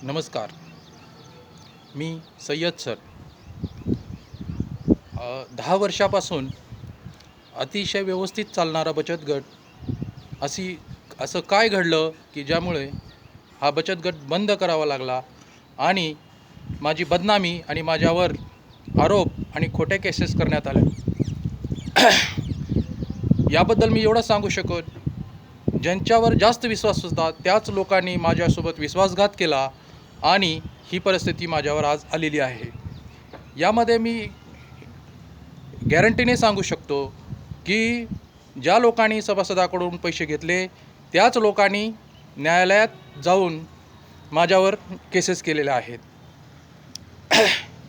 नमस्कार. मी सय्यद सर. 10 वर्षापासून अतिशय व्यवस्थित चालणारा बचत गट असं काय घडलं की ज्यामुळे हा बचत गट बंद करावा लागला आणि माझी बदनामी आणि माझ्यावर आरोप आणि खोट्या केसेस करण्यात आल्या. याबद्दल मी एवढं सांगू शकतो, ज्यांच्यावर जास्त विश्वास होता त्याच लोकांनी माझ्यासोबत विश्वासघात केला आणि ही परिस्थिती माझ्यावर आज आलेली आहे. यामध्ये मी गॅरंटीने सांगू शकतो की ज्या लोकांनी सभासदाकडून पैसे घेतले त्याच लोकांनी न्यायालयात जाऊन माझ्यावर केसेस केलेल्या आहेत.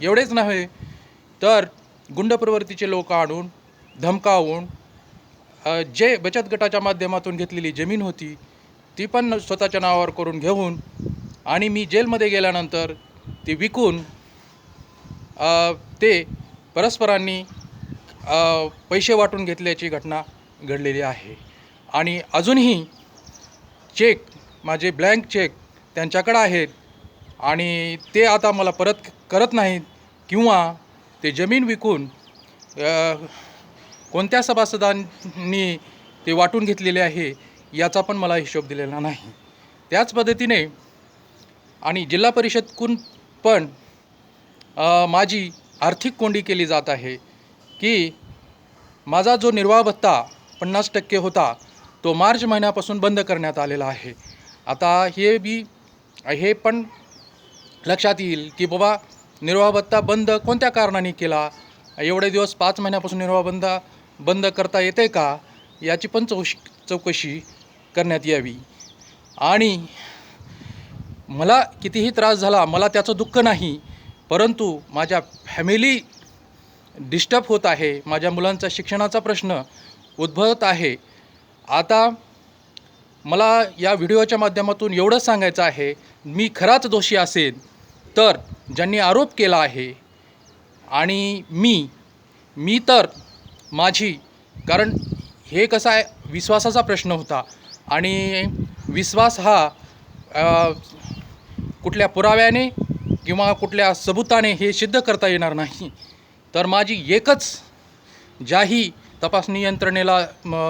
एवढेच नव्हे तर गुंड प्रवृत्तीचे लोक आणून धमकावून जे बचत गटाच्या माध्यमातून घेतलेली जमीन होती ती पण स्वतःच्या नावावर करून घेऊन आणि मी जेलमध्ये गेल्यानंतर ती विकून ते परस्परांनी पैसे वाटून घेतल्याची घटना घडलेली आहे. आणि अजूनही चेक, माझे ब्लँक चेक त्यांच्याकडे आहेत आणि ते आता मला परत करत नाहीत किंवा ते जमीन विकून कोणत्या सभासदांनी ते वाटून घेतलेले आहे याचा पण मला हिशोब दिलेला नाही. त्याच पद्धतीने आणि जिल्हा परिषदकडून पण माझी आर्थिक कोंडी केली जात आहे की माझा जो निर्वाह भत्ता 50% होता तो मार्च महिन्यापासून बंद करण्यात आलेला आहे. आता हे पण लक्षात येईल की बाबा निर्वाह भत्ता बंद कोणत्या कारणाने केला, एवढे दिवस 5 महिन्यापासून निर्वाह बंद करता येते का याची पण चौकशी करण्यात यावी. आणि मला कितीही त्रास झाला मला त्याचं दुःख नाही, परंतु माझ्या फॅमिली डिस्टर्ब होत आहे, माझ्या मुलांचा शिक्षणाचा प्रश्न उद्भवत आहे. आता मला या व्हिडिओच्या माध्यमातून एवढंच सांगायचं आहे, मी खराच दोषी असेल तर ज्यांनी आरोप केला आहे आणि मी तर माझी, कारण हे कसं आहे विश्वासाचा प्रश्न होता आणि विश्वास हा कुठल्या पुराव्याने किंवा कुठल्या सबुताने हे सिद्ध करता येणार नाही. तर माझी एकच ज्याही तपासणी यंत्रणेला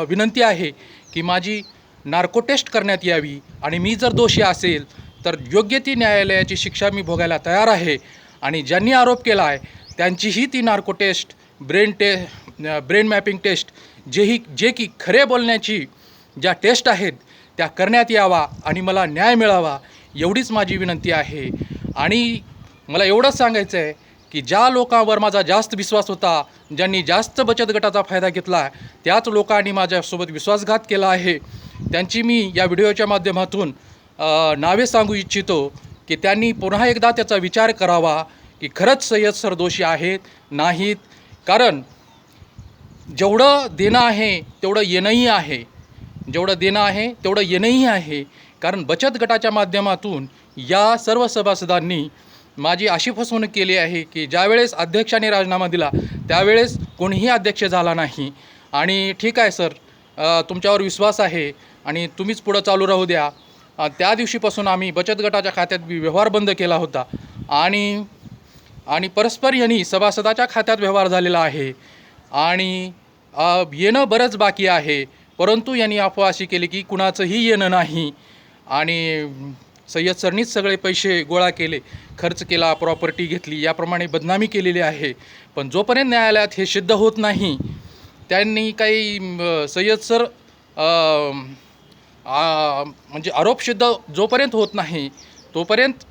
विनंती आहे की माझी नार्को टेस्ट करण्यात यावी आणि मी जर दोषी असेल तर योग्य ती न्यायालयाची शिक्षा मी भोगायला तयार आहे. आणि ज्यांनी आरोप केला आहे त्यांचीही ती narco test, brain mapping test जे की खरे बोलण्याची ज्या टेस्ट आहेत त्या करण्यात यावा आणि मला न्याय मिळावा एवढीच माझी विनंती आहे. आणि मला एवढंच सांगायचं आहे की ज्या लोकांवर माझा जास्त विश्वास होता, ज्यांनी जास्त बचत गटाचा फायदा घेतला, त्याच लोकांनी माझ्यासोबत विश्वासघात केला आहे. त्यांची मी या व्हिडिओच्या माध्यमातून नावे सांगू इच्छितो की त्यांनी पुन्हा एकदा त्याचा विचार करावा की खरंच सय्यद सर दोषी आहेत नाहीत. कारण जेवढं देणं आहे तेवढं येणंही आहे, जेवढं देणं आहे तेवढं येणंही आहे. कारण बचत गटाच्या माध्यमातून या सर्व सभासदांनी माझी अशी फसवणूक केली आहे की ज्यावेळेस अध्यक्षाने राजीनामा दिला त्यावेळेस कोणीही अध्यक्ष झाला नाही. आणि ठीक आहे सर, तुमच्यावर विश्वास आहे आणि तुम्हीच पुढं चालू राहू द्या. त्या दिवशीपासून आम्ही बचत गटाच्या खात्यात व्यवहार बंद केला होता आणि परस्पर यांनी सभासदाच्या खात्यात व्यवहार झालेला आहे आणि येणं बरंच बाकी आहे. परंतु यांनी अफवा अशी केली की कुणाचंही येणं नाही आणि सय्यद सरनीच सगळे पैसे गोळा केले, खर्च केला, प्रॉपर्टी घेतली, याप्रमाणे बदनामी केलेली आहे. पण जोपर्यंत न्यायालयात हे सिद्ध होत नाही त्यांनी काही सय्यद सर म्हणजे आरोप सिद्ध जोपर्यंत होत नाही तोपर्यंत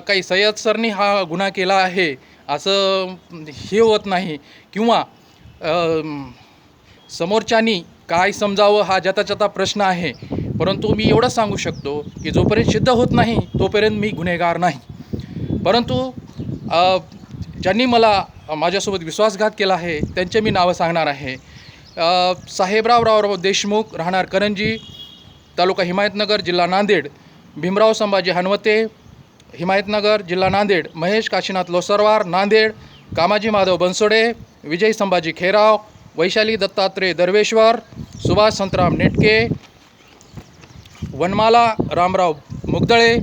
काही सय्यद सरनी हा गुन्हा केला आहे असं हे होत नाही किंवा समोरच्यानी काय समजावं हा ज्याचा प्रश्न आहे. परंतु मी एवढंच सांगू शकतो की जोपर्यंत सिद्ध होत नाही तोपर्यंत मी गुन्हेगार नाही. परंतु ज्यांनी मला माझ्यासोबत विश्वासघात केला आहे त्यांचे मी नावं सांगणार आहे. साहेबराव देशमुख, राहणार करंजी, तालुका हिमायतनगर, जिल्हा नांदेड. भीमराव संभाजी हनवते, हिमायतनगर, जिल्हा नांदेड. महेश काशीनाथ लोसरवार, नांदेड. कामाजी माधव बनसोडे, विजय संभाजी खेराव, वैशाली दत्तात्रय दर्वेश्वर, सुभाष संतराम नेटके, वनमाला रामराव मुगदळे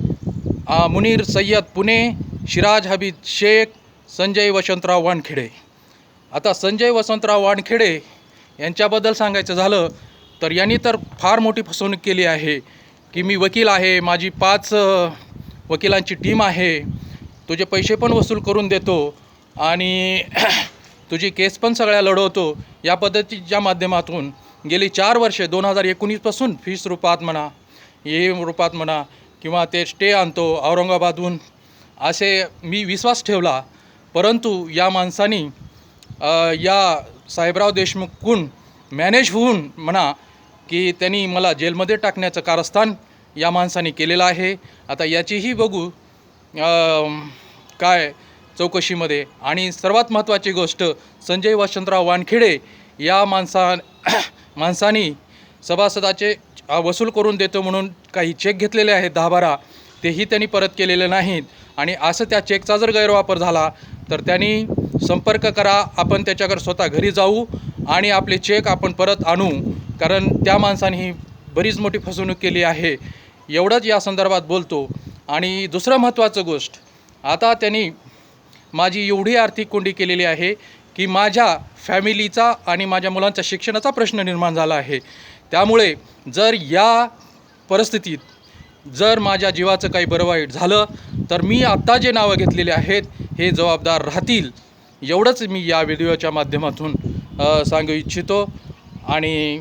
मुनीर सय्यद पुणे, शिराज हबीब शेख, संजय वसंतराव वानखेडे. आता संजय वसंतराव वानखेडे यांच्याबद्दल सांगायचं झालं तर यांनी तर फार मोठी फसवणूक केली आहे की मी वकील आहे, माझी 5 वकिलांची टीम आहे, तुझे पैसे पण वसूल करून देतो आणि तुझी केस पण सगळ्या लढवतो, या पद्धतीच्या माध्यमातून गेली 4 वर्षे 2019पासून फीस रूपात म्हणा, हे रूपात म्हणा किंवा ते स्टे आणतो औरंगाबादहून, असे मी विश्वास ठेवला. परंतु या माणसानी या साहेबराव देशमुखकडून मॅनेज होऊन म्हणा की त्यांनी मला जेलमध्ये टाकण्याचं कारस्थान या माणसाने केलेलं आहे. आता याचीही बघू काय चौकशीमध्ये. आणि सर्वात महत्त्वाची गोष्ट, संजय वसंतराव वानखेडे या माणसानी सभासदाचे वसूल करून देतो म्हणून काही चेक घेतलेले आहेत 10-12, तेही त्यांनी परत केलेले नाहीत. आणि असं त्या चेकचा जर गैरवापर झाला तर त्यांनी संपर्क करा, आपण त्याच्याकडे स्वतः घरी जाऊ आणि आपले चेक आपण परत आणू, कारण त्या माणसाने ही बरीच मोठी फसवणूक केली आहे. एवढंच या संदर्भात बोलतो. आणि दुसरं महत्त्वाचं गोष्ट, आता त्यांनी माझी एवढी आर्थिक कोंडी केलेली आहे की माझ्या फॅमिलीचा आणि माझ्या मुलांच्या शिक्षणाचा प्रश्न निर्माण झाला आहे. त्यामुळे जर या परिस्थितीत जर माझ्या जीवाचं काही बरं वाईट झालं तर मी आत्ता जे नावं घेतलेले आहेत हे जबाबदार राहतील, एवढंच मी या व्हिडिओच्या माध्यमातून सांगू इच्छितो. आणि